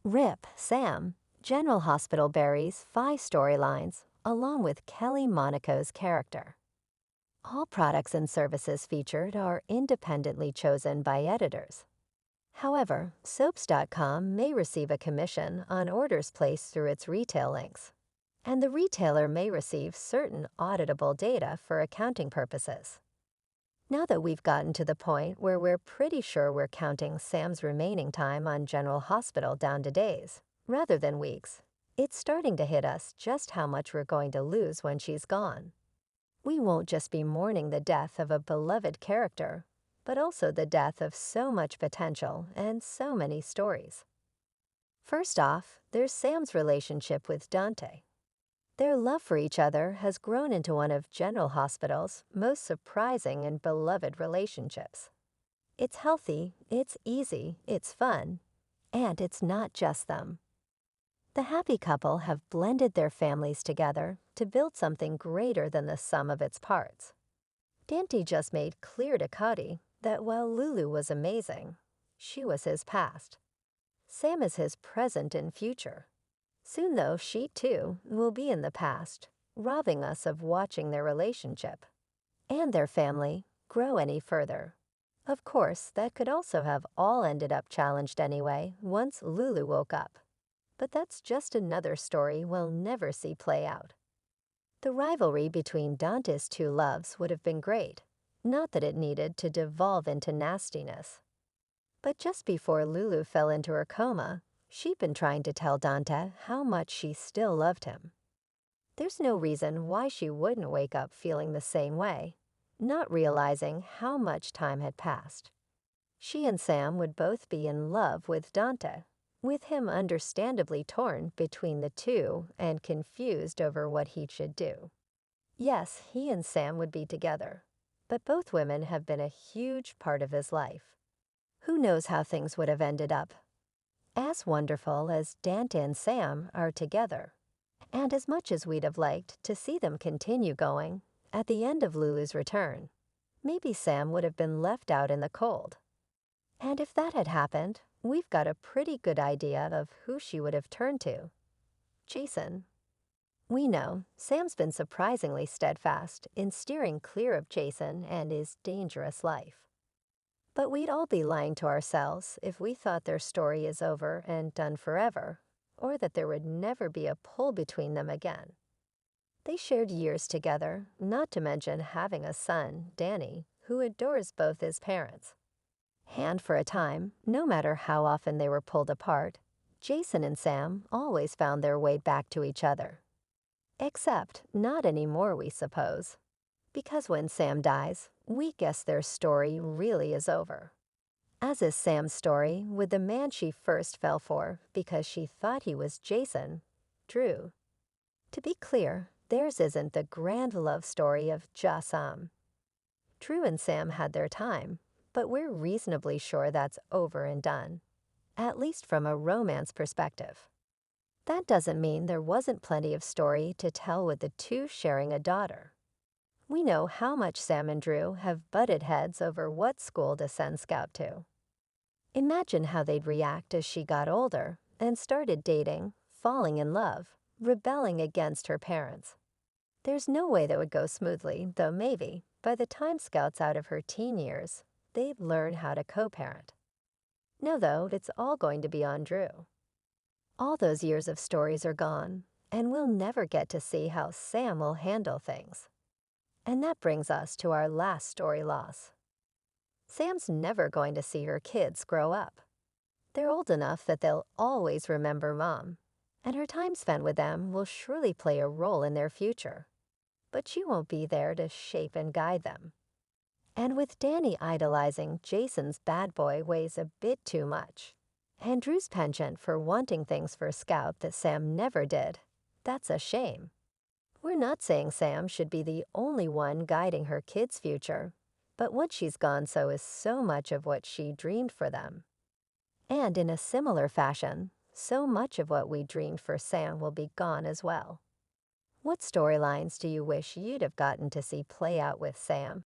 R.I.P. Sam, General Hospital Buries 5 storylines, along with Kelly Monaco's character. All products and services featured are independently chosen by editors. However, soaps.com may receive a commission on orders placed through its retail links, and the retailer may receive certain auditable data for accounting purposes. Now that we've gotten to the point where we're pretty sure we're counting Sam's remaining time on General Hospital down to days, rather than weeks, it's starting to hit us just how much we're going to lose when she's gone. We won't just be mourning the death of a beloved character, but also the death of so much potential and so many stories. First off, there's Sam's relationship with Dante. Their love for each other has grown into one of General Hospital's most surprising and beloved relationships. It's healthy, it's easy, it's fun, and it's not just them. The happy couple have blended their families together to build something greater than the sum of its parts. Dante just made clear to Cuddy that while Lulu was amazing, she was his past. Sam is his present and future. Soon, though, she, too, will be in the past, robbing us of watching their relationship and their family grow any further. Of course, that could also have all ended up challenged anyway once Lulu woke up. But that's just another story we'll never see play out. The rivalry between Dante's two loves would have been great, not that it needed to devolve into nastiness. But just before Lulu fell into her coma, she'd been trying to tell Dante how much she still loved him. There's no reason why she wouldn't wake up feeling the same way, not realizing how much time had passed. She and Sam would both be in love with Dante, with him understandably torn between the two and confused over what he should do. Yes, he and Sam would be together, but both women have been a huge part of his life. Who knows how things would have ended up? As wonderful as Dante and Sam are together, and as much as we'd have liked to see them continue going, at the end of Lulu's return, maybe Sam would have been left out in the cold. And if that had happened, we've got a pretty good idea of who she would have turned to. Jason. We know Sam's been surprisingly steadfast in steering clear of Jason and his dangerous life. But we'd all be lying to ourselves if we thought their story is over and done forever, or that there would never be a pull between them again. They shared years together, not to mention having a son, Danny, who adores both his parents. And for a time, no matter how often they were pulled apart, Jason and Sam always found their way back to each other. Except not anymore, we suppose. Because when Sam dies, we guess their story really is over. As is Sam's story with the man she first fell for because she thought he was Jason, Drew. To be clear, theirs isn't the grand love story of just Sam. Drew and Sam had their time, but we're reasonably sure that's over and done, at least from a romance perspective. That doesn't mean there wasn't plenty of story to tell with the two sharing a daughter. We know how much Sam and Drew have butted heads over what school to send Scout to. Imagine how they'd react as she got older and started dating, falling in love, rebelling against her parents. There's no way that would go smoothly, though maybe, by the time Scout's out of her teen years, they'd learn how to co-parent. No, though, it's all going to be on Drew. All those years of stories are gone, and we'll never get to see how Sam will handle things. And that brings us to our last story loss. Sam's never going to see her kids grow up. They're old enough that they'll always remember Mom, and her time spent with them will surely play a role in their future. But she won't be there to shape and guide them. And with Danny idolizing Jason's bad boy ways a bit too much, and Drew's penchant for wanting things for Scout that Sam never did, that's a shame. We're not saying Sam should be the only one guiding her kids' future, but once she's gone, so is so much of what she dreamed for them. And in a similar fashion, so much of what we dreamed for Sam will be gone as well. What storylines do you wish you'd have gotten to see play out with Sam?